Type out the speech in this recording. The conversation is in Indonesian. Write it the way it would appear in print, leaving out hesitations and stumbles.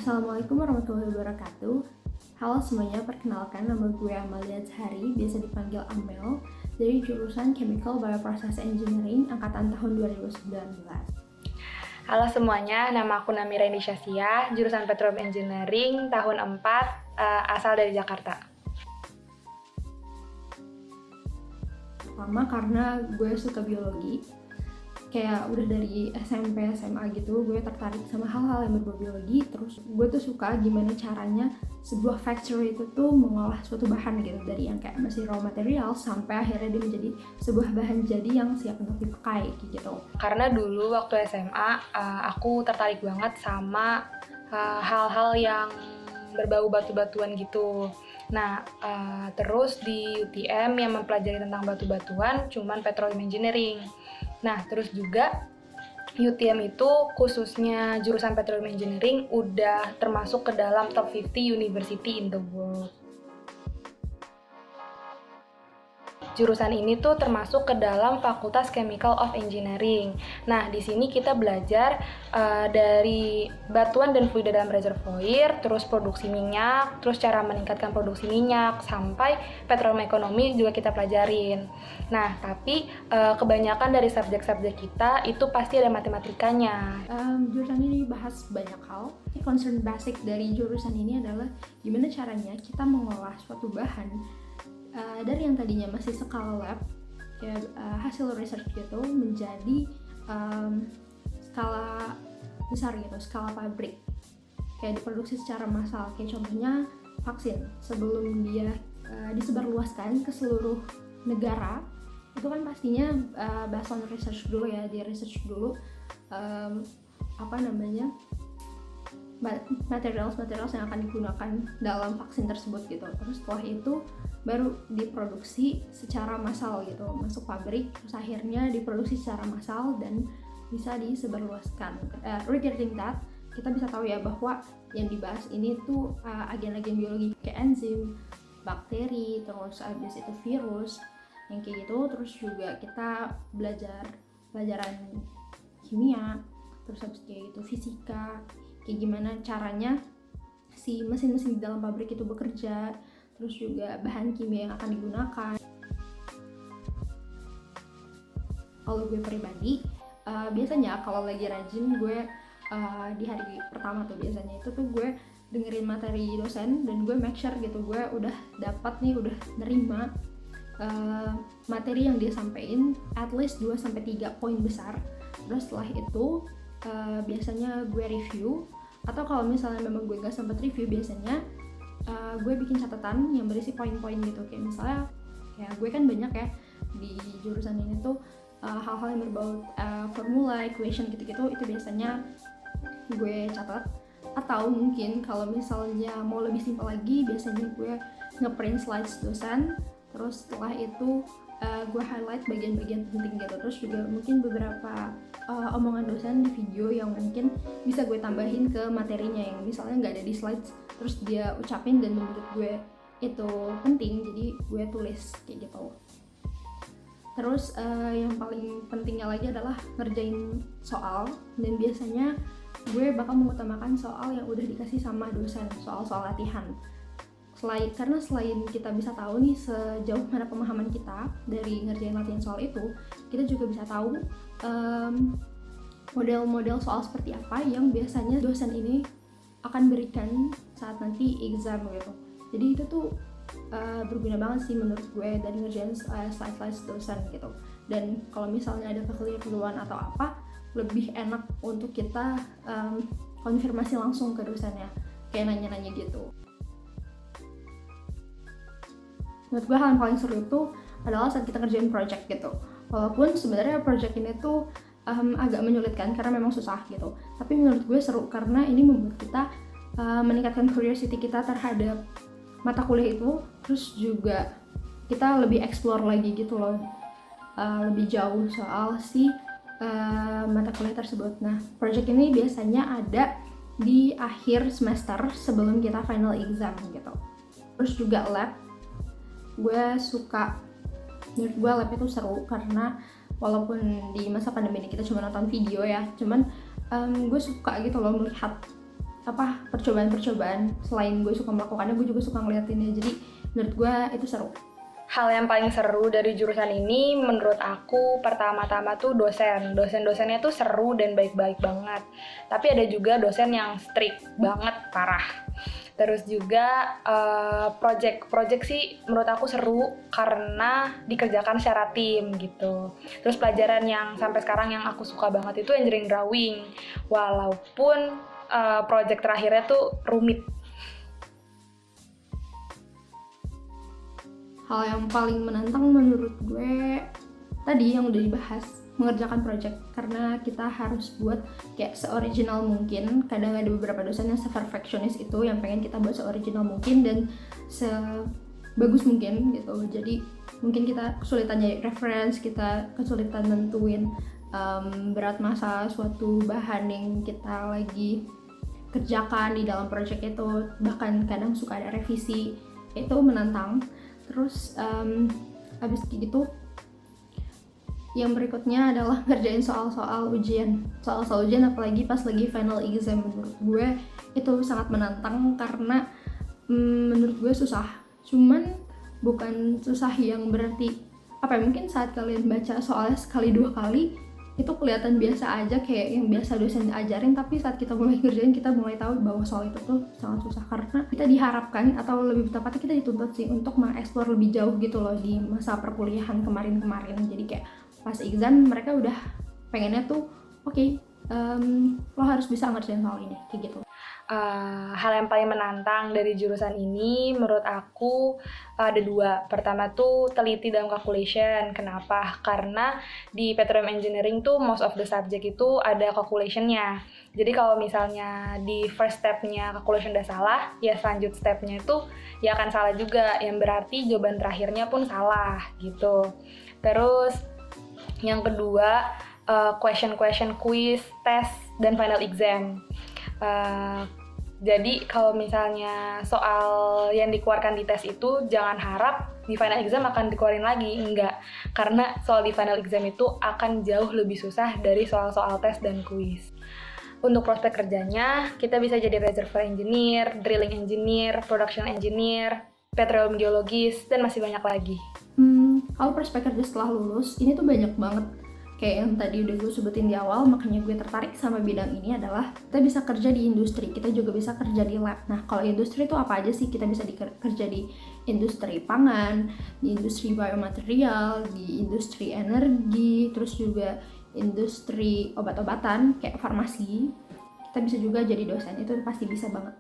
Assalamualaikum warahmatullahi wabarakatuh. Halo semuanya, perkenalkan nama gue Amalia Zahari, biasa dipanggil Amel, dari jurusan Chemical Bioprocess Engineering angkatan tahun 2019. Halo semuanya, nama aku Namira Indisyasia, jurusan Petroleum Engineering tahun 4, asal dari Jakarta. Pertama karena gue suka biologi, kayak udah dari SMP, SMA gitu, gue tertarik sama hal-hal yang berbau biologi. Terus gue tuh suka gimana caranya sebuah factory itu tuh mengolah suatu bahan gitu, dari yang kayak masih raw material sampai akhirnya dia menjadi sebuah bahan jadi yang siap untuk dipakai gitu. Karena dulu waktu SMA, aku tertarik banget sama hal-hal yang berbau batu-batuan gitu. Nah, terus di UTM yang mempelajari tentang batu-batuan cuman Petroleum Engineering. Nah, terus juga UTM itu khususnya jurusan Petroleum Engineering udah termasuk ke dalam top 50 university in the world. Jurusan ini tuh termasuk ke dalam Fakultas Chemical of Engineering. Nah, di sini kita belajar dari batuan dan fluida dalam reservoir, terus produksi minyak, terus cara meningkatkan produksi minyak, sampai petroleum ekonomi juga kita pelajarin. Nah, tapi kebanyakan dari subjek-subjek kita itu pasti ada matematikanya. Jurusan ini bahas banyak hal. Concern basic dari jurusan ini adalah gimana caranya kita mengolah suatu bahan dari yang tadinya masih skala lab, kayak hasil research gitu, menjadi skala besar gitu, skala pabrik, kayak diproduksi secara massal. Kayak contohnya vaksin, sebelum dia disebarluaskan ke seluruh negara, itu kan pastinya based on research dulu ya, di research dulu materials yang akan digunakan dalam vaksin tersebut gitu. Terus setelah itu baru diproduksi secara massal gitu, masuk pabrik, terus akhirnya diproduksi secara massal dan bisa disebarluaskan. Regarding that, kita bisa tahu ya bahwa yang dibahas ini tuh agen-agen biologi kayak enzim, bakteri, terus abis itu virus, yang kayak gitu. Terus juga kita belajar pelajaran kimia, terus habis kayak gitu fisika, kayak gimana caranya si mesin-mesin di dalam pabrik itu bekerja, terus juga bahan kimia yang akan digunakan. Kalau gue pribadi, biasanya kalau lagi rajin gue di hari pertama tuh biasanya itu tuh gue dengerin materi dosen dan gue make sure gitu gue udah dapat nih, udah nerima materi yang dia sampein at least 2-3 poin besar. Terus setelah itu biasanya gue review, atau kalau misalnya memang gue gak sempat review, biasanya gue bikin catatan yang berisi poin-poin gitu. Kayak misalnya kayak gue kan banyak ya di jurusan ini tuh hal-hal yang berbau formula, equation gitu-gitu, itu biasanya gue catat. Atau mungkin kalau misalnya mau lebih simpel lagi, biasanya gue ngeprint slides dosen, terus setelah itu gue highlight bagian-bagian penting gitu. Terus juga mungkin beberapa omongan dosen di video yang mungkin bisa gue tambahin ke materinya yang misalnya nggak ada di slides, terus dia ucapin dan menurut gue itu penting, jadi gue tulis kayak gitu. Terus yang paling pentingnya lagi adalah ngerjain soal, dan biasanya gue bakal mengutamakan soal yang udah dikasih sama dosen, soal-soal latihan. Karena selain kita bisa tahu nih sejauh mana pemahaman kita dari ngerjain latihan soal itu, kita juga bisa tahu model-model soal seperti apa yang biasanya dosen ini akan berikan saat nanti exam gitu. Jadi itu tuh berguna banget sih menurut gue dari ngerjain slide-slide dosen gitu. Dan kalau misalnya ada kekeliruan atau apa, lebih enak untuk kita konfirmasi langsung ke dosennya, kayak nanya-nanya gitu. Menurut gue hal yang paling seru itu adalah saat kita kerjain project gitu. Walaupun sebenarnya project ini tuh agak menyulitkan karena memang susah gitu, tapi menurut gue seru karena ini membuat kita meningkatkan curiosity kita terhadap mata kuliah itu. Terus juga kita lebih explore lagi gitu loh, lebih jauh soal si mata kuliah tersebut. Nah, project ini biasanya ada di akhir semester sebelum kita final exam gitu. Terus juga lab, gue suka, menurut gue lab itu seru karena walaupun di masa pandemi ini kita cuma nonton video ya, cuman gue suka gitu loh melihat percobaan-percobaan. Selain gue suka melakukannya, gue juga suka ngeliatinnya. Jadi menurut gue itu seru. Hal yang paling seru dari jurusan ini menurut aku pertama-tama tuh dosen-dosennya tuh seru dan baik-baik banget. Tapi ada juga dosen yang strict banget, parah. Terus juga project sih menurut aku seru karena dikerjakan secara tim gitu. Terus pelajaran yang sampai sekarang yang aku suka banget itu engineering drawing. Walaupun project terakhirnya tuh rumit. Hal yang paling menantang menurut gue tadi yang udah dibahas, mengerjakan project, karena kita harus buat kayak seoriginal mungkin. Kadang ada beberapa dosen yang se-perfectionist itu yang pengen kita buat seoriginal mungkin dan sebagus mungkin gitu. Jadi mungkin kita kesulitan nyari reference, kita kesulitan nentuin berat masa suatu bahan yang kita lagi kerjakan di dalam project itu. Bahkan kadang suka ada revisi, itu menantang. Terus abis gitu yang berikutnya adalah ngerjain soal-soal ujian apalagi pas lagi final exam. Menurut gue itu sangat menantang karena menurut gue susah, cuman bukan susah yang berarti mungkin saat kalian baca soalnya sekali dua kali itu kelihatan biasa aja kayak yang biasa dosen ajarin, tapi saat kita mulai ngerjain kita mulai tahu bahwa soal itu tuh sangat susah karena kita diharapkan, atau lebih tepatnya kita dituntut sih untuk mengeksplor lebih jauh gitu loh di masa perkuliahan kemarin. Jadi kayak pas exam mereka udah pengennya tuh oke, lo harus bisa ngerjain soal ini kayak gitu. Hal yang paling menantang dari jurusan ini menurut aku ada dua. Pertama tuh teliti dalam calculation. Kenapa? Karena di petroleum engineering tuh most of the subject itu ada calculation-nya. Jadi kalau misalnya di first step-nya calculation udah salah, ya selanjut step-nya itu ya akan salah juga, yang berarti jawaban terakhirnya pun salah gitu. Terus yang kedua, question, quiz, test, dan final exam. Jadi kalau misalnya soal yang dikeluarkan di tes itu jangan harap di final exam akan dikeluarin lagi, enggak. Karena soal di final exam itu akan jauh lebih susah dari soal-soal tes dan kuis. Untuk prospek kerjanya, kita bisa jadi reservoir engineer, drilling engineer, production engineer, petroleum geologis, dan masih banyak lagi. Kalau prospek kerja setelah lulus, ini tuh banyak banget. Kayak yang tadi udah gue sebutin di awal, makanya gue tertarik sama bidang ini adalah kita bisa kerja di industri, kita juga bisa kerja di lab. Nah, kalau industri itu apa aja sih? Kita bisa kerja di industri pangan, di industri biomaterial, di industri energi, terus juga industri obat-obatan kayak farmasi. Kita bisa juga jadi dosen, itu pasti bisa banget.